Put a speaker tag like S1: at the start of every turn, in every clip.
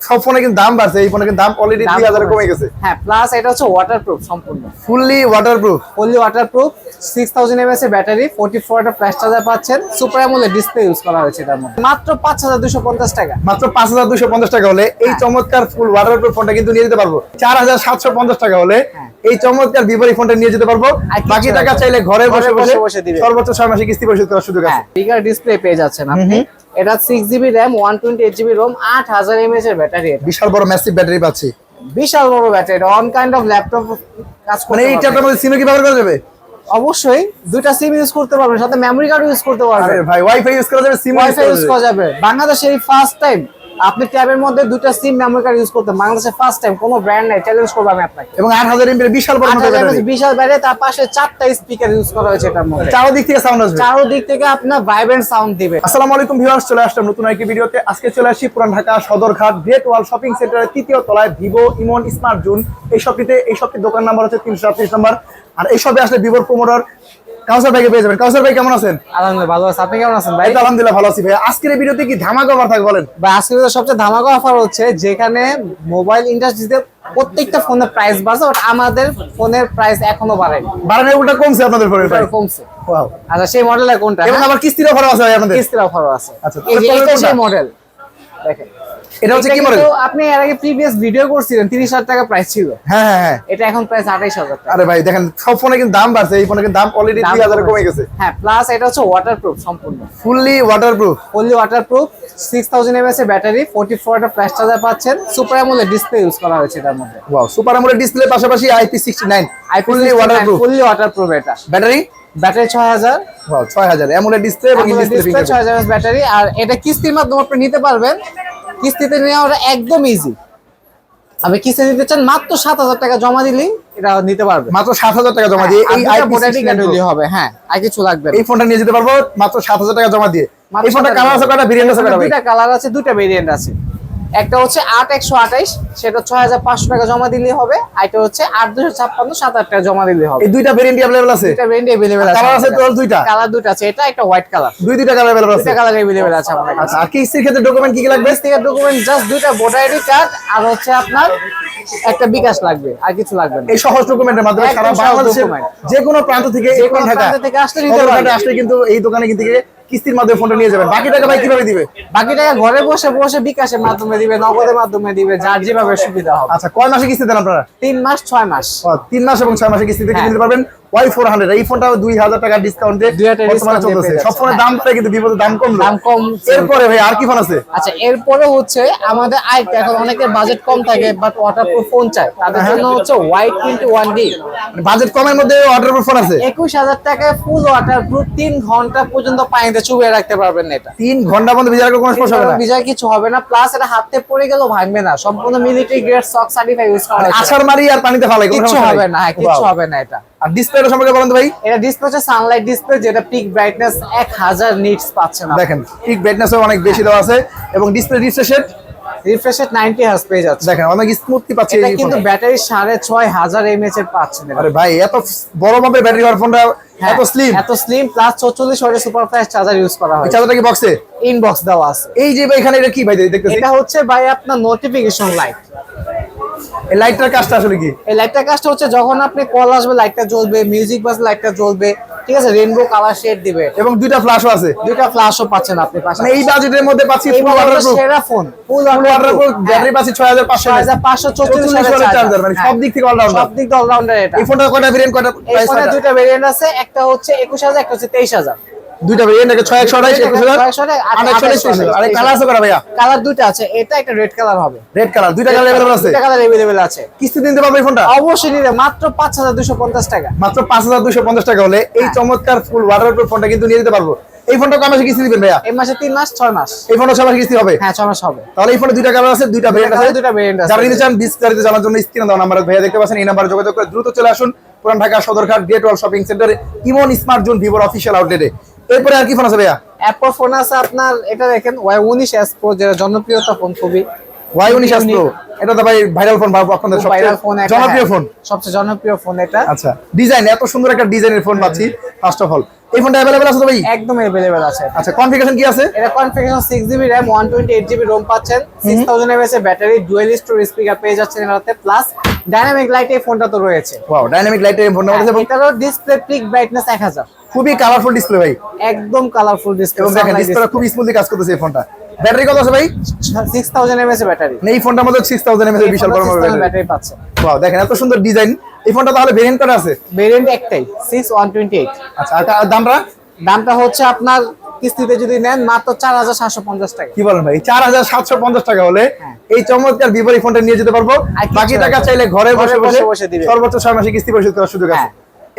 S1: সব ফোনে কিন্তু দাম বাড়ছে, এই ফোনে কিন্তু দাম অলরেডি 3000 কমে গেছে।
S2: হ্যাঁ, প্লাস এটা হচ্ছে ওয়াটারপ্রুফ সম্পূর্ণ,
S1: ফুললি ওয়াটারপ্রুফ।
S2: 6000 mAh এর ব্যাটারি, 44 ওয়াটের ফ্ল্যাশ চার্জার পাচ্ছেন, সুপার অ্যামোলেড ডিসপ্লে ইউজ করা হয়েছে এটার মধ্যে। মাত্র 5250 টাকা,
S1: মাত্র 5250 টাকা হলে এই চমৎকার ফুল ওয়াটারপ্রুফ ফোনটা কিন্তু নিয়ে যেতে পারবো। 4750 টাকা হলে এই চমৎকার ভিভো ফোনটা নিয়ে যেতে পারবো। বাকি টাকা চাইলে ঘরে বসে বসে দিবে, সর্বোচ্চ 6 মাসে কিস্তি পরিশোধ করার সুযোগ আছে।
S2: বিগার ডিসপ্লে পেয়ে যাচ্ছেন আপনি। এটা 6GB RAM, 128GB ROM, 8000 mAh এর ব্যাটারি।
S1: বিশাল বড় ম্যাসিভ ব্যাটারি পাচ্ছি,
S2: বিশাল বড় battery, on kind of laptop কাজ করে।
S1: মানে এইটার মধ্যে সিম কি ব্যবহার করা যাবে?
S2: অবশ্যই দুইটা সিম ইউজ করতে পারবেন, সাথে মেমরি কার্ড ইউজ করতে পারবেন।
S1: আরে ভাই, ওয়াইফাই ইউজ করা যাবে, সিম
S2: ইউজ করা যাবে। বাংলাদেশে এই ফার্স্ট টাইম আপনি ট্যাবের মধ্যে দুটো সিম মেমরি কার্ড ইউজ করতে, বাংলাদেশে ফার্স্ট টাইম, কোনো ব্র্যান্ড নাই, চ্যালেঞ্জ করব আমি আপনাকে।
S1: এবং 8000 mAh বিশাল বড় ব্যাটারি,
S2: বিশাল ব্যাটারি, তার পাশে 4টা স্পিকার ইউজ করা হয়েছে এটার মধ্যে।
S1: চারদিক থেকে সাউন্ড আসবে,
S2: চারদিক থেকে আপনার ভাইব্রেন্ট সাউন্ড দিবে।
S1: আসসালামু আলাইকুম ভিউয়ার্স, চলে আসলাম নতুন একটি ভিডিওতে। আজকে চলে আসি পুরান ঢাকা সদরঘাট গ্রেট ওয়াল শপিং সেন্টারের 3য় তলায় ভিভো ইমন স্মার্ট জোন। এই শপটির দোকান নাম্বার হচ্ছে 338 নম্বর। আর এই শপে আসলে ভিভোর প্রমোটর কাউসার ভাইকে পেয়ে যাবেন। কাউসার ভাই কেমন আছেন?
S2: আলহামদুলিল্লাহ ভালো আছি, আপনি কেমন আছেন ভাই?
S1: আলহামদুলিল্লাহ ভালো আছি ভাই। আজকের এই ভিডিওতে কি ধামাকা অফার থাকে বলেন
S2: ভাই? আজকে সবচেয়ে ধামাকা অফার হচ্ছে, যেখানে মোবাইল ইন্ডাস্ট্রিতে প্রত্যেকটা ফোনের প্রাইস বাড়ছে, বাট আমাদের ফোনের প্রাইস এখনো বাড়েনি।
S1: বাড়ানোর উল্টা কমছে, আপনাদের ফোনের প্রাইস
S2: কমছে।
S1: ওয়াও।
S2: আচ্ছা, সেই মডেলটা কোনটা?
S1: এবং আবার কিস্তির অফার আছে ভাই আপনাদের?
S2: কিস্তির অফারও আছে।
S1: আচ্ছা,
S2: এই যে এটা সেই মডেল দেখেন,
S1: এটা হচ্ছে কি মডেল?
S2: আপনি এর আগে প্রিভিয়াস ভিডিও করছিলেন, 30,000 টাকা প্রাইস ছিল।
S1: হ্যাঁ হ্যাঁ হ্যাঁ,
S2: এটা এখন প্রাইস 28,000 টাকা।
S1: আরে ভাই দেখেন, সব ফোনে কিন্তু দাম বাড়ছে, এই ফোনে কিন্তু দাম অলরেডি 3000 কমে গেছে।
S2: হ্যাঁ, প্লাস এটা হচ্ছে ওয়াটারপ্রুফ সম্পূর্ণ,
S1: ফুললি ওয়াটারপ্রুফ।
S2: 6000 mAh এর ব্যাটারি, 44 ওয়াটের ফ্ল্যাশ চার্জার পাচ্ছেন, সুপার অ্যামোলেড ডিসপ্লে ইউজ করা হয়েছে এটার মধ্যে।
S1: ওয়াও, সুপার অ্যামোলেড ডিসপ্লে, পাশাপাশি IP69
S2: ফুললি ওয়াটারপ্রুফ। এটা
S1: ব্যাটারি
S2: 6000।
S1: ওয়াও, 6000 অ্যামোলেড ডিসপ্লে এবং ডিসপ্লে
S2: 6000 mAh ব্যাটারি। আর এটা কিস্তির মাধ্যমে আপনি নিতে পারবেন, কিস্তিতে নেওয়াটা একদম ইজি। আপনি কিস্তি নিতে চান, মাত্র 7000 টাকা জমা দিলেই এটা নিতে পারবেন।
S1: মাত্র 7000 টাকা জমা দিয়ে এই
S2: IP69 হবে। হ্যাঁ, আর কিছু লাগবে না।
S1: এই ফোনটা নিয়ে যেতে পারবো মাত্র 7000 টাকা জমা দিয়ে। এই ফোনটা কালার আছে কয়টা, ভেরিয়েন্ট আছে কয়টা ভাই?
S2: দুইটা কালার আছে, দুইটা ভেরিয়েন্ট আছে। একটা হচ্ছে 8128, সেটা 6500 টাকা জমা দিলেই হবে। আর এটা হচ্ছে 8256, 7000 টাকা জমা দিলেই হবে।
S1: এই দুইটা ভেরিয়েন্ট अवेलेबल আছে?
S2: দুইটা ভেরিয়েন্ট अवेलेबल আছে।
S1: কালার আছে তো দুইটা?
S2: কালার দুইটা আছে, এটা একটা হোয়াইট কালার।
S1: দুইটা কালার अवेलेबल আছে?
S2: দুইটা কালার अवेलेबल আছে আমাদের কাছে।
S1: আচ্ছা, আর কিস্তির ক্ষেত্রে ডকুমেন্ট কি কি লাগবে?
S2: কিস্তির ডকুমেন্ট জাস্ট দুইটা ভোটার আইডি কার্ড আর হচ্ছে আপনার একটা বিকাশ লাগবে, আর কিছু লাগবে না।
S1: এই সহজ ডকুমেন্টের মাধ্যমে সারা বাংলাদেশে যে কোনো প্রান্ত থেকে,
S2: যে কোনো ঢাকা থেকে আসলে নিতে পারবেন।
S1: আসলে কিন্তু এই দোকানে কিন্তু কিস্তির মাধ্যমে ফোনটা নিয়ে যাবেন। বাকি টাকা ভাই কিভাবে দিবে?
S2: বাকি টাকা ঘরে বসে বসে বিকাশের মাধ্যমে দিবে, নগদের মাধ্যমে দিবে, যার যেভাবে সুবিধা হবে।
S1: আচ্ছা, কয় মাসে কিস্তি দেন আপনারা?
S2: 3 মাস 6 মাস।
S1: 3 মাস এবং 6 মাসে কিস্তিতে কিনে নিতে পারবেন Y400। এই ফোনটা 2000 টাকা ডিসকাউন্টে বর্তমানে চলতেছে। সব ফোনের দাম বাড়ে কিন্তু ভিভোতে দাম কম। এরপরে ভাই আর কি ফোন আছে?
S2: আচ্ছা, এরপরে হচ্ছে আমাদের আইটা, এখন অনেকের বাজেট কম থাকে বাট ওয়াটারপ্রুফ ফোন চায়, তাদের জন্য হচ্ছে Y21D।
S1: বাজেট কমের মধ্যে ওয়াটারপ্রুফ ফোন আছে।
S2: 21000 টাকায় ফুল ওয়াটারপ্রুফ, 3 ঘন্টা পর্যন্ত পানিতে চুবিয়ে রাখতে পারবেন। এটা
S1: 3 ঘন্টা পর্যন্ত ভিজা রাখার কোনো সমস্যা হবে না?
S2: ভিজা কিছু হবে না, প্লাস এটা হাতে পড়ে গেলেও ভাঙবে না। সম্পূর্ণ মিলিটারি গ্রেড সক সার্টিফাই ইউজ করা হয়েছে।
S1: আছাড় মারি আর পানিতে ফালাই কোনো
S2: কিছু
S1: সমস্যা
S2: হবে না। হ্যাঁ, কিছু হবে না। এটা
S1: আর ডিসপ্লেটা সম্পর্কে বলেন তো ভাই।
S2: এটা ডিসপ্লে হচ্ছে সানলাইট ডিসপ্লে, যেটা পিক ব্রাইটনেস 1000 নিটস পাচ্ছেন।
S1: দেখেন, পিক ব্রাইটনেসও অনেক বেশি দেওয়া আছে এবং ডিসপ্লে
S2: রিফ্রেশ রেট 90 হার্জ পেয়ে যাচ্ছে।
S1: দেখেন অনেক স্মুথলি পাচ্ছি।
S2: এটা কিন্তু ব্যাটারি 6500 mAh এর পাচ্ছেন।
S1: আরে ভাই, এত বড় মাপের ব্যাটারি হওয়ার ফোনটা এত স্লিম
S2: প্লাস 44 ওয়াটের সুপার ফাস্ট চার্জার ইউজ করা হয়।
S1: চার্জারটা কি বক্সে?
S2: ইনবক্স দেওয়া আছে।
S1: এই যে ভাই, এখানে এটা কি ভাই দেখতেছি?
S2: এটা হচ্ছে ভাই আপনার নোটিফিকেশন লাইট।
S1: এই লাইটটার কাজটা আসলে কি?
S2: এই লাইটটার কাজটা হচ্ছে, যখন আপনি কল আসবে লাইটটা জ্বলবে, মিউজিক বাজলে লাইটটা জ্বলবে, ঠিক আছে? রেইনবো কালার শেড দিবে
S1: এবং দুইটা ফ্ল্যাশও আছে।
S2: দুইটা ফ্ল্যাশও পাচ্ছেন আপনি পাশে।
S1: মানে এই বাজেটের মধ্যে পাচ্ছি ফুল ওয়াটারপ্রুফ
S2: সেরা ফোন,
S1: ফুল ওয়াটারপ্রুফ ব্যাটারি পাচ্ছি 6544 ওয়াটের চার্জার। মানে সব দিক থেকে অলরাউন্ডার।
S2: সব দিক দিয়ে অলরাউন্ডার এটা।
S1: এই ফোনটা কয়টা ভেরিয়েন্ট, কয়টা প্রাইস?
S2: এই ফোনে দুইটা ভেরিয়েন্ট আছে, একটা হচ্ছে 21000, একটা হচ্ছে 23000।
S1: দুইটা ভেরিয়েন্ট, একটা 6128, 21000 আর 128। আরে কালার আছে কয়টা ভাইয়া?
S2: কালার দুইটা আছে, এটা একটা রেড কালার হবে।
S1: রেড কালার, দুইটা কালার अवेलेबल আছে?
S2: দুইটা কালার अवेलेबल আছে।
S1: কিস্তি দিতে পারবে এই ফোনটা?
S2: অবশ্যই নিতে, মাত্র 5250 টাকা।
S1: মাত্র 5250 টাকা হলে এই চমৎকার ফুল ওয়াটারপ্রুফ ফোনটা কিন্তু নিয়ে যেতে পারবো। এই ফোনটা কয় মাসে কিস্তি দিবেন ভাইয়া?
S2: এই মাসে 3 মাস 6 মাস।
S1: এই ফোনটা 6 মাসে কিস্তি হবে?
S2: হ্যাঁ, 6 মাস হবে।
S1: তাহলে এই ফোনে দুইটা কালার আছে, দুইটা ভেরিয়েন্ট আছে।
S2: দুইটা ভেরিয়েন্ট আছে।
S1: যারা নিতে চান বিস্তারিত জানার জন্য স্ক্রিনে দেওয়া নাম্বার ভাইয়া দেখতে পাচ্ছেন, এই নাম্বারে যোগাযোগ করে দ্রুত চলে আসুন পুরান ঢাকা সদরঘাট গ্রেট ওয়াল শপিং সেন্টারে, ইমন স্মার্ট জোন ভিভোর অফিশিয়াল আউটলেটে। এরপরে আর কি ফোন আছে ভাইয়া?
S2: অ্যাপল ফোন আছে আপনার, এটা দেখেন Y19s Pro, যেটা জনপ্রিয়তা ফোন খুবই।
S1: Y19s Pro, এটা তো ভাই ভাইরাল ফোন, আপনাদের সবচেয়ে জনপ্রিয় ফোন,
S2: সবচেয়ে জনপ্রিয় ফোন এটা।
S1: আচ্ছা, ডিজাইন এত সুন্দর একটা ডিজাইনের ফোন পাচ্ছি। ফার্স্ট অফ অল এই ফোনটা अवेलेबल আছে তো ভাই?
S2: একদম अवेलेबल আছে।
S1: আচ্ছা কনফিগারেশন কি আছে?
S2: এটা configuration 6GB RAM 128GB ROM পাচ্ছেন, 6000 mAh এর ব্যাটারি, ডুয়াল স্টোরেজ স্পিকার পেয়ে যাচ্ছেন এটাতে, প্লাস ডাইনামিক লাইট এই ফোনটা তো রয়েছে।
S1: ওয়াও, ডাইনামিক লাইট এই ফোনটা আছে এবং
S2: এটারও ডিসপ্লে পিক ব্রাইটনেস 1000,
S1: খুবই কালারফুল ডিসপ্লে ভাই,
S2: একদম কালারফুল ডিসপ্লে
S1: এবং দেখেন ডিসপ্লেটা খুব স্মুথলি কাজ করতেছে এই ফোনটা। ব্যাটারি কত আছে ভাই?
S2: 6000 mAh এর ব্যাটারি।
S1: এই ফোনটার মধ্যে 6000 mAh এর বিশাল বড় ব্যাটারি
S2: ব্যাটারি পাচ্ছেন।
S1: ওয়াও, দেখেন এত সুন্দর ডিজাইন। এই ফোনটা তাহলে ভেরিয়েন্ট কত আছে?
S2: ভেরিয়েন্ট একটাই 6128।
S1: আচ্ছা আর দামটা?
S2: দামটা হচ্ছে আপনার কিস্তিতে যদি নেন মাত্র 4750 টাকা।
S1: কি বলেন ভাই, 4750 টাকা হলে এই চমৎকার ভিভো এই ফোনটা নিয়ে যেতে পারবো। বাকি টাকা চাইলে ঘরে বসে বসে সর্বোচ্চ 6 মাসে কিস্তি পরিশোধ করার সুযোগ আছে।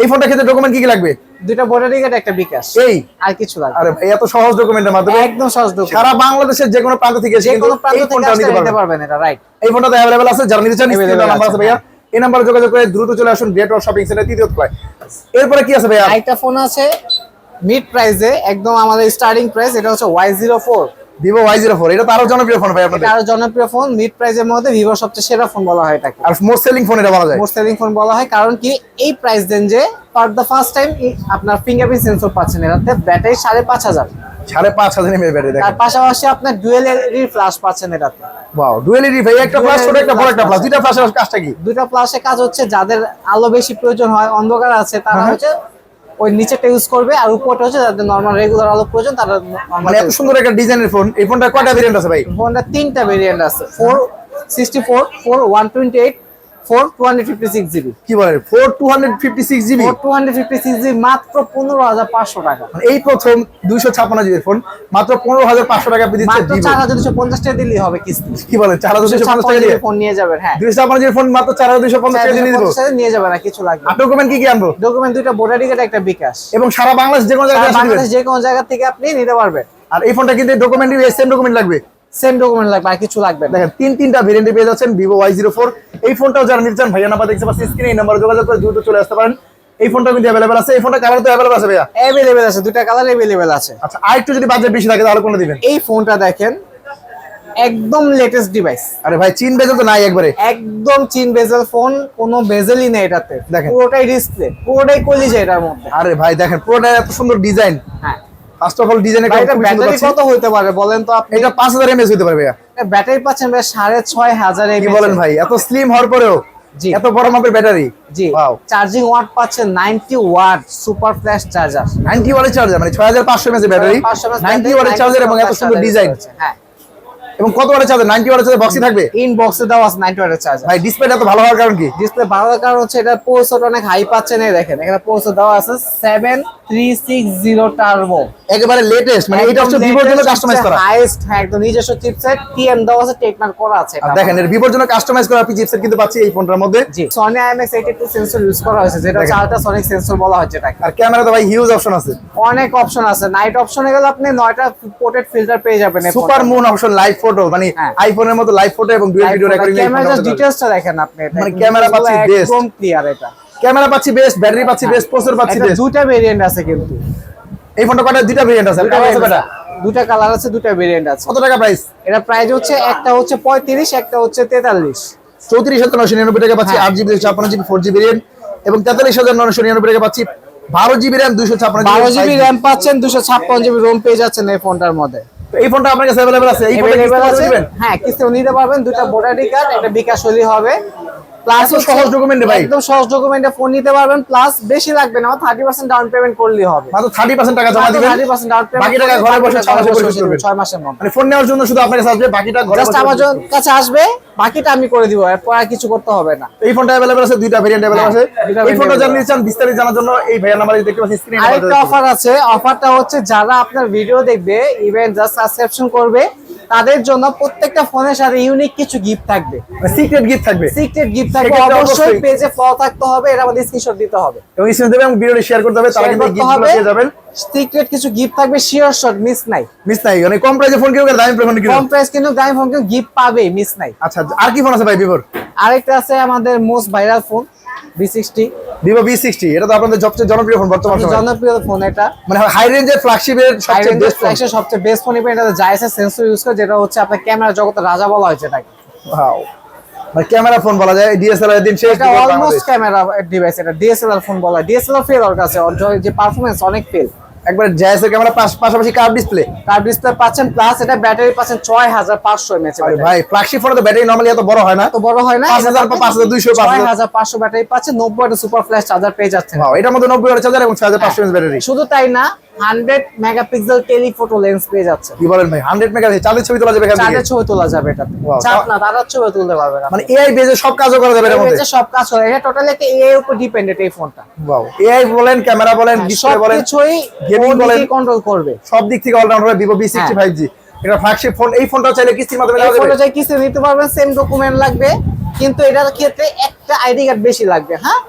S1: এই ফোনটা ক্ষেত্রে ডকুমেন্ট কি কি লাগবে?
S2: দুইটা ভোটার কার্ড, একটা বিকাশ,
S1: এই
S2: আর কিছু লাগবে।
S1: আরে ভাই এত সহজ ডকুমেন্টের মাধ্যমে
S2: একদম সহজ ডকুমেন্ট,
S1: সারা বাংলাদেশের যে কোনো প্রান্ত থেকে
S2: যে কোনো প্রান্ত
S1: এই
S2: থেকে
S1: ফোনটা
S2: আসলে
S1: নিতে
S2: নিতে
S1: পারবেন।
S2: পারবেন। এটা রাইট,
S1: এই ফোনটা अवेलेबल আছে, যারা নিতে চান স্ক্রিনে
S2: Available
S1: নাম্বার আছে
S2: আছে,
S1: ভাইয়া, এই নাম্বারে যোগাযোগ করে দ্রুত চলে আসুন গ্রেট ওয়াল শপিং সেন্টার তৃতীয় তলায়। এরপরে কি আছে ভাইয়া?
S2: আরেকটা ফোন আছে মিড প্রাইসে, একদম আমাদের স্টার্টিং প্রাইস, এটা হচ্ছে Y04,
S1: ভিভো Y04। এটা তো আরো জনপ্রিয় ফোন ভাই আপনাদের,
S2: এটা আরো জনপ্রিয় ফোন। মিড প্রাইসের মধ্যে ভিভোর সবচেয়ে সেরা ফোন বলা হয় এটাকে,
S1: আর মোস্ট সেলিং ফোন এটা বলা যায়।
S2: মোস্ট সেলিং ফোন বলা হয়। কারণ কি এই প্রাইস রেঞ্জে ফর দ্য ফার্স্ট টাইম আপনার ফিঙ্গারপ্রিন্ট সেন্সর পাচ্ছেন এটাতে, ব্যাটারি 5500,
S1: 5500 mAh ব্যাটারি।
S2: তার
S1: দেখেন
S2: পাশাপাশি আপনার ডুয়েল এলইডি ফ্ল্যাশ পাচ্ছেন এটাতে।
S1: ওয়াও, ডুয়াল এলইডি ভাই, একটা প্লাস ছোট একটা বড় একটা প্লাস, দুইটা ফ্ল্যাশের কাজটা কি?
S2: দুইটা প্লাসের কাজ হচ্ছে যাদের আলো বেশি প্রয়োজন হয়, অন্ধকার আছে, তারা হচ্ছে ওই নিচেটা ইউজ করবে, আর উপরটা হচ্ছে যাদের নরমাল রেগুলার আলো প্রয়োজন তারা
S1: মানে এত সুন্দর একটা ডিজাইনের ফোন। এই ফোনটা কয়টা ভেরিয়েন্ট আছে ভাই?
S2: ফোনটা তিনটা ভেরিয়েন্ট আছে, 464, 4128, 4256GB।
S1: কি বলেন 4256GB?
S2: 4256GB মাত্র 15500 টাকা।
S1: মানে এই প্রথম 256GB ফোন মাত্র 15500 টাকা পেয়ে দিচ্ছে
S2: মাত্র
S1: ভিভো।
S2: 4250 টাকা দিলেই হবে কিস্তি।
S1: কি বলেন 4250 টাকা দিয়ে
S2: ফোন নিয়ে যাবেন। হ্যাঁ,
S1: 256GB ফোন মাত্র 4250 টাকা দিয়ে দিব।
S2: 4250 নিয়ে যাবেন, আর কিছু লাগবে।
S1: আর ডকুমেন্ট কি কি আনবো?
S2: ডকুমেন্ট দুইটা ভোটার কার্ড, একটা বিকাশ,
S1: এবং সারা বাংলাদেশ যে কোনো জায়গায় আসতে
S2: বাংলাদেশ
S1: দিবেন।
S2: যে কোনো জায়গা থেকে আপনি নিতে পারবেন।
S1: আর এই ফোনটা কিন্তু ডকুমেন্ট সেম ডকুমেন্ট লাগবে,
S2: সেম ডকুমেন্ট লাগবে, আর কিছু লাগবে না।
S1: দেখেন তিনটা ভেরিয়েন্টে পেয়ে যাচ্ছেন ভিভো Y04। এই ফোনটাও যারা নিতে চান ভাইয়া নাম্বার দেখতে পাচ্ছেন স্ক্রিনে, এই নাম্বারে যোগাযোগ করে দ্রুত চলে আসতে পারেন। এই ফোনটা কিন্তু अवेलेबल আছে। এই ফোনটা কালার তো अवेलेबल আছে ভাইয়া?
S2: अवेलेबल আছে, দুইটা কালার अवेलेबल আছে।
S1: আচ্ছা আর একটু যদি বাজেট বেশি থাকে তাহলে কোনটা দিবেন?
S2: এই ফোনটা দেখেন একদম লেটেস্ট ডিভাইস,
S1: আরে ভাই চীন বেজল তো নাই একবারে,
S2: একদম চিন বেজেল ফোন, কোনো বেজেলই নেই এটাতে,
S1: দেখেন।
S2: পুরোটাই ডিসপ্লে, পুরোটাই কলিজা এটার মধ্যে।
S1: আরে ভাই দেখেন পুরোটা এত সুন্দর ডিজাইন।
S2: হ্যাঁ,
S1: ফার্স্ট অফ অল ডিজাইনের
S2: ভাই,
S1: কাজ
S2: এটা
S1: খুব সুন্দর
S2: ব্যাটারি
S1: পাচ্ছি।
S2: কত হইতে পারে বলেন তো আপনি?
S1: এটা 5000 mAh হতে পারে ভাইয়া।
S2: ব্যাটারি পাচ্ছেন ভাই 6500
S1: কি বলেন ভাই, এত স্লিম হওয়ার পরেও
S2: জি,
S1: এত বড় মাপের ব্যাটারি।
S2: জি।
S1: ওয়াও,
S2: চার্জিং ওয়াট পাচ্ছেন 90 ওয়াট সুপার ফ্ল্যাশ চার্জার,
S1: 90 ওয়াটের চার্জার, মানে 6500 mAh ব্যাটারি, 90 ওয়াটের চার্জার এবং এত সুন্দর ডিজাইন।
S2: হ্যাঁ,
S1: এবং কত ওয়াটের চার্জার? 90 ওয়াটের চার্জার বক্সে থাকবে
S2: ইনবক্সে দেওয়া আছে 90 ওয়াটের চার্জার।
S1: ভাই। ডিসপ্লেটা এত ভালো হওয়ার কারণ কি?
S2: ডিসপ্লে ভালো কারণ হচ্ছে এটা প্রসেসর অনেক হাই পাচ্ছেন। এই দেখেন এখানে প্রসেসর দেওয়া আছে 7360 টার্বো,
S1: একেবারে লেটেস্ট, মানে এটা হচ্ছে ভিভোর জন্য কাস্টমাইজ করা।
S2: হাইয়েস্ট, হ্যাঁ, একদম নিজস্ব চিপসেট টিএম দেওয়া আছে, টেকনার করা আছে
S1: আর
S2: এটা।
S1: দেখেন এর ভিভোর জন্য কাস্টমাইজ করা চিপসেট কিন্তু পাচ্ছি এই ফোনটার মধ্যে।
S2: জি, Sony IMX82 সেন্সর ইউজ করা হয়েছে, যেটা হচ্ছে আল্ট্রাসনিক সেন্সর বলা হয় যেটাকে।
S1: আর ক্যামেরা তো ভাই হিউজ অপশন আছে,
S2: অনেক অপশন আছে। নাইট অপশনে গেলে আপনি 9টা পোর্ট্রেট ফিল্টার পেয়ে যাবেন।
S1: Super moon option, live photo, মানে
S2: হ্যাঁ।
S1: আইফোনের মতো লাইভ ফটো এবং ডুয়াল ভিডিও রেকর্ডিং।
S2: ক্যামেরা ডিটেইলসটা দেখেন আপনি, এটা
S1: মানে ক্যামেরা পাচ্ছি বেস্ট,
S2: একদম ক্লিয়ার। এটা
S1: ক্যামেরা পাচ্ছি বেস্ট, ব্যাটারি পাচ্ছি বেস্ট, প্রসেসর পাচ্ছি
S2: এটা
S1: বেস্ট।
S2: দুইটা ভেরিয়েন্ট আছে কিন্তু
S1: এই ফোনটা কয়টা? দুইটা ভেরিয়েন্ট আছে। কালার আছে কয়টা?
S2: দুইটা কালার আছে, দুইটা ভেরিয়েন্ট আছে।
S1: কত টাকা প্রাইস?
S2: এটা প্রাইস হচ্ছে একটা হচ্ছে 35, একটা হচ্ছে 43।
S1: 34,999 টাকা পাচ্ছি 8GB 56GB 4GB ভেরিয়েন্ট, এবং 43,999 টাকা পাচ্ছি 12GB RAM 256GB।
S2: 12GB RAM পাচ্ছেন, 256GB ROM পেয়ে যাচ্ছেন এই ফোনটার মধ্যে।
S1: তো এই ফোনটা আপনার কাছে अवेलेबल আছে? এই ফোনটা
S2: Available
S1: কিস্তি
S2: আছে,
S1: দিবেন?
S2: হ্যাঁ, কিস্তিও নিতে পারবেন। দুইটা ভোটার কার্ড, একটা বিকাশ হলেই হবে। প্লাস
S1: এত সহজ ডকুমেন্টে ভাই,
S2: একদম সহজ ডকুমেন্টে ফোন নিতে পারবেন। প্লাস বেশি লাগবে না, 30% ডাউন পেমেন্ট করলেই হবে।
S1: মাত্র 30% টাকা জমা দিবেন,
S2: 30% ডাউন পেমেন্ট,
S1: বাকি টাকা ঘরে বসে 6 মাসে পরিশোধ করবেন।
S2: 6 মাসের মধ্যে।
S1: মানে ফোন নেওয়ার জন্য শুধু আপনার কাছে আসবে, বাকিটা ঘরে
S2: জাস্ট
S1: বসে
S2: আমার
S1: পরিশোধ করবেন।
S2: কাছে আসবে, বাকিটা আমি করে দিব, এরপর আর কিছু করতে হবে না।
S1: এই ফোনটা अवेलेबल আছে, দুইটা ভেরিয়েন্ট अवेलेबल আছে।
S2: দুইটা
S1: এই ফোনটা
S2: variant
S1: জানতে চান বিস্তারিত জানার জন্য এই ভাইয়ের নাম্বার দেখতে পাচ্ছেন স্ক্রিনে।
S2: আরেকটা অফার আছে, অফারটা হচ্ছে যারা আপনার ভিডিও দেখবে, ইভেন জাস্ট সাবস্ক্রিপশন করবে, তাদের জন্য প্রত্যেকটা ফোনের সাথে ইউনিক কিছু গিফট থাকবে,
S1: সিক্রেট গিফট থাকবে।
S2: সিক্রেট গিফট থাকবে।
S1: সেক্ষেত্রে
S2: অবশ্যই
S1: অবশ্যই
S2: পেজে ফলো থাকতে হবে, এর মধ্যে স্ক্রিনশট দিতে হবে
S1: এবং স্ক্রিনে দেবেন এবং ভিডিওটি শেয়ার করতে হবে, তাহলে
S2: Share
S1: কিন্তু
S2: করতে
S1: গিফটগুলো
S2: হবে।
S1: পেয়ে যাবেন।
S2: সিক্রেট কিছু গিফট থাকবে, শিওর শট, মিস নাই।
S1: মিস নাই, মানে কম প্রাইসে ফোন কিনো, দামি ফোন কিনো।
S2: কম প্রাইস কিন্তু দামি ফোন কিন্তু গিফট পাবে, মিস নাই।
S1: আচ্ছা আর কি ফোন আছে ভাই ভিভোর?
S2: আরেকটা আছে আমাদের most viral phone V60,
S1: Vivo V60। এটা তো আপনাদের সবচেয়ে জনপ্রিয় ফোন বর্তমান সময়ে,
S2: জনপ্রিয় ফোন। এটা
S1: মানে হাই রেঞ্জের ফ্ল্যাগশিপের সবচেয়ে বেস্ট ফোন।
S2: সবচেয়ে বেস্ট ফোন। এটা জাইসের সেন্সর ইউজ করে, যেটা হচ্ছে আপনার ক্যামেরা জগতের রাজা বলা হয় যেটাকে।
S1: ওয়াও, ভাই ক্যামেরা ফোন বলা যায়, ডিএসএলআর দিন শেষ।
S2: এটা অলমোস্ট ক্যামেরা ডিভাইস, এটা ডিএসএলআর ফোন বলা হয়। ডিএসএলআর ফেল ওর কাছে, ওর যে পারফরম্যান্স অনেক ফেল।
S1: একবার জায়াসের ক্যামেরা পাশাপাশি কার্ভ ডিসপ্লে।
S2: কার্ভ ডিসপ্লে পাচ্ছেন, প্লাস এটা ব্যাটারি পাচ্ছেন 6500 এমএএইচ ব্যাটারি।
S1: ভাই ফ্ল্যাগশিপ ফোনে তো ব্যাটারি নরমালি এত বড় হয় না,
S2: তো বড় হয় না।
S1: 5000 বা 5200
S2: 6500 ব্যাটারি পাচ্ছেন, 90 ওয়াটের সুপার ফ্ল্যাশ চার্জার পেয়ে যাচ্ছেন।
S1: ওয়াও, এটার মধ্যে 90 ওয়াটের চার্জার এবং 6500 এমএএইচ ব্যাটারি।
S2: শুধু তাই না, 100 মেগাপিক্সেল টেলিফোটো লেন্স পেয়ে যাচ্ছে।
S1: কি বলেন ভাই, 100 মেগাপিক্সেল চাঁদের ছবি তোলা যাবে এখান থেকে?
S2: চাঁদের ছবি তোলা যাবে এটাতে,
S1: Wow.
S2: চাঁদ না তারার ছবি তুলতে পারবেন।
S1: মানে এআই বেজে সব কাজও করা যাবে এর মধ্যে।
S2: সব কাজ করে, এটা টোটালি একটা এআই উপর ডিপেন্ডেন্ট এই ফোনটা।
S1: ওয়াও, এআই বলেন, ক্যামেরা বলেন, ডিসপ্লে বলেন,
S2: সবকিছুই
S1: গেমিং বলেন,
S2: কন্ট্রোল করবে
S1: সব দিক থেকে অলরাউন্ডার Vivo V65G। এটা ফ্ল্যাগশিপ ফোন, এই ফোনটা চাইলে কিস্তির মাধ্যমে নেওয়া
S2: এই ফোনটা
S1: যাবে।
S2: চাই কিস্তি নিতে পারবেন, সেম ডকুমেন্ট লাগবে, কিন্তু এটার ক্ষেত্রে একটা আইডি কার্ড বেশি লাগবে। হ্যাঁ,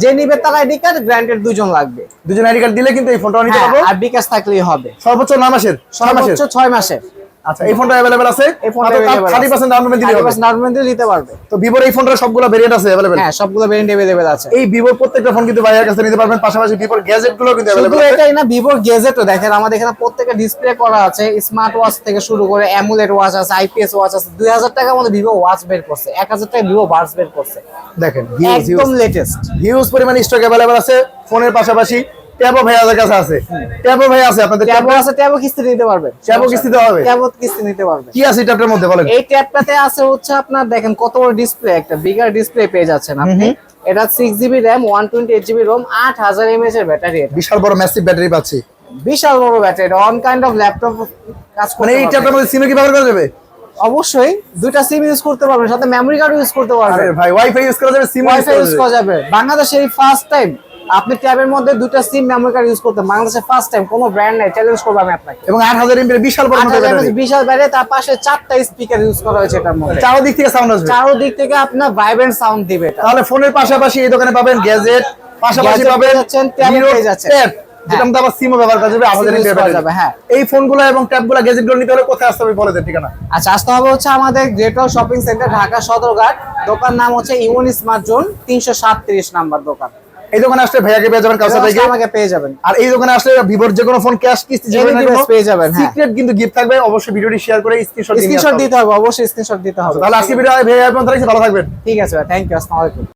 S2: যে নিবে তার আইডি কার্ড, গ্রান্টেড দুজন লাগবে।
S1: দুজন আইডি কার্ড দিলে কিন্তু এই ফোনটা নিতে
S2: হ্যাঁ,
S1: পারবো।
S2: আর বিকাশ থাকলেই হবে।
S1: সর্বোচ্চ 9 মাসের, 6 মাসের।
S2: সর্বোচ্চ 6 মাসের।
S1: আচ্ছা, এই ফোনটা अवेलेबल আছে।
S2: এই ফোনটা
S1: মাত্র
S2: available
S1: 30% ডাউন পেমেন্ট দিলে হবে।
S2: 30% ডাউন পেমেন্ট দিলে নিতে পারবে।
S1: তো Vivoর এই ফোনটার সবগুলো ভেরিয়েন্ট আছে अवेलेबल।
S2: হ্যাঁ, সবগুলো ভেরিয়েন্ট अवेलेबल আছে।
S1: এই Vivoর প্রত্যেকটা ফোন কিন্তু ভাইয়ের কাছে নিতে পারবেন, পাশাপাশি Vivoর গ্যাজেট গুলো কিন্তু
S2: শুধু
S1: अवेलेबल আছে।
S2: এটাই না, ভিভোর গ্যাজেটও দেখেন আমাদের এখানে প্রত্যেকটা ডিসপ্লে করা আছে। স্মার্ট ওয়াচ থেকে শুরু করে অ্যামুলেট ওয়াচ আছে, আইপিএস ওয়াচ আছে। 2000 টাকার মধ্যে ভিভো ওয়াচ বের করছে, 1000 টাকা ভিভো বাডস বের করছে,
S1: দেখেন
S2: একদম লেটেস্ট।
S1: হিউজ পরিমাণ স্টক अवेलेबल আছে ফোনের পাশাপাশি। ট্যাবও ভাইয়াদের কাছে আছে, ট্যাবও ভাই আছে আপনাদের।
S2: ট্যাবও আছে, ট্যাবও কিস্তি নিতে পারবে।
S1: ট্যাবও কিস্তিতে হবে?
S2: ট্যাবও কিস্তি নিতে পারবে।
S1: কি আছে ট্যাবটার মধ্যে বলেন?
S2: এই ট্যাবটাতে আছে হচ্ছে আপনার দেখেন কত বড় ডিসপ্লে, একটা বিগার ডিসপ্লে পেয়ে যাচ্ছেন আপনি। এটা 6GB RAM, 128GB ROM, 8000 mAh এর ব্যাটারি। এটা
S1: বিশাল বড় ম্যাসিভ ব্যাটারি পাচ্ছি,
S2: বিশাল বড় battery. On kind of laptop কাজ
S1: মানে
S2: করতে
S1: এই
S2: পারবে।
S1: ট্যাবটার মধ্যে সিম কি ব্যবহার করা যাবে?
S2: অবশ্যই দুইটা সিম ইউজ করতে পারবেন, সাথে মেমরি কার্ড ইউজ করতে পারবেন।
S1: আরে ভাই, ওয়াইফাই ইউজ করা যাবে, সিম
S2: ওয়াইফাই ইউজ করা যাবে। বাংলাদেশে এই ফার্স্ট টাইম আপনি ট্যাবের মধ্যে দুইটা সিম মেমরি কার্ড ইউজ করতে, বাংলাদেশে ফার্স্ট টাইম। কোনো ব্র্যান্ড নাই, চ্যালেঞ্জ করব আমি আপনাকে।
S1: এবং 8000 mAh বিশাল বড়
S2: 8000
S1: ব্যাটারি।
S2: বিশাল ব্যাটারি, তার পাশে 4টা স্পিকার ইউজ করা হয়েছে এটার মধ্যে।
S1: চারো দিক থেকে সাউন্ড আসবে।
S2: চারদিক থেকে আপনার ভাইব্রেন্ট সাউন্ড দিবে এটা।
S1: তাহলে ফোনের পাশাপাশি এই দোকানে পাবেন গ্যাজেট, পাশাপাশি
S2: Gadget
S1: পাবেন
S2: পেয়ে যাচ্ছেন, ট্যাব
S1: Hero
S2: পেয়ে যাচ্ছেন।
S1: ট্যাব, যেটা মধ্যে আবার সিমও ব্যবহার করা যাবে। 8000
S2: use
S1: mAh
S2: করা যাবে, হ্যাঁ।
S1: এই ফোনগুলো এবং ট্যাবগুলো গ্যাজেটগুলো নিতে হলে কোথায় আসতে হবে বলে দেন ঠিকানা।
S2: আচ্ছা, আসতে হবে হচ্ছে আমাদের গ্রেট ওয়াল শপিং সেন্টার, ঢাকা সদরঘাট। দোকান নাম হচ্ছে ইমন স্মার্ট জোন, 337 নাম্বার দোকান।
S1: এই দোকানে আসলে ভাইয়াকে পেয়ে যাবেন কাছে থেকে।
S2: আমাকে পেয়ে যাবেন।
S1: আর এই দোকানে আসলে ভিভোর যে কোনো ফোন ক্যাশ কিস্তি
S2: Any device পেয়ে যাবেন, হ্যাঁ।
S1: সিক্রেট কিন্তু গিফট থাকবে। অবশ্যই ভিডিওটি শেয়ার করে স্ক্রিনশট
S2: স্ক্রিনশট দিতে হবে, অবশ্যই স্ক্রিনশট দিতে হবে।
S1: তাহলে আজকে ভিডিও ভাইয়া আপনারা ভালো থাকবেন।
S2: ঠিক আছে ভাই, থ্যাংক ইউ, আসসালামু আলাইকুম।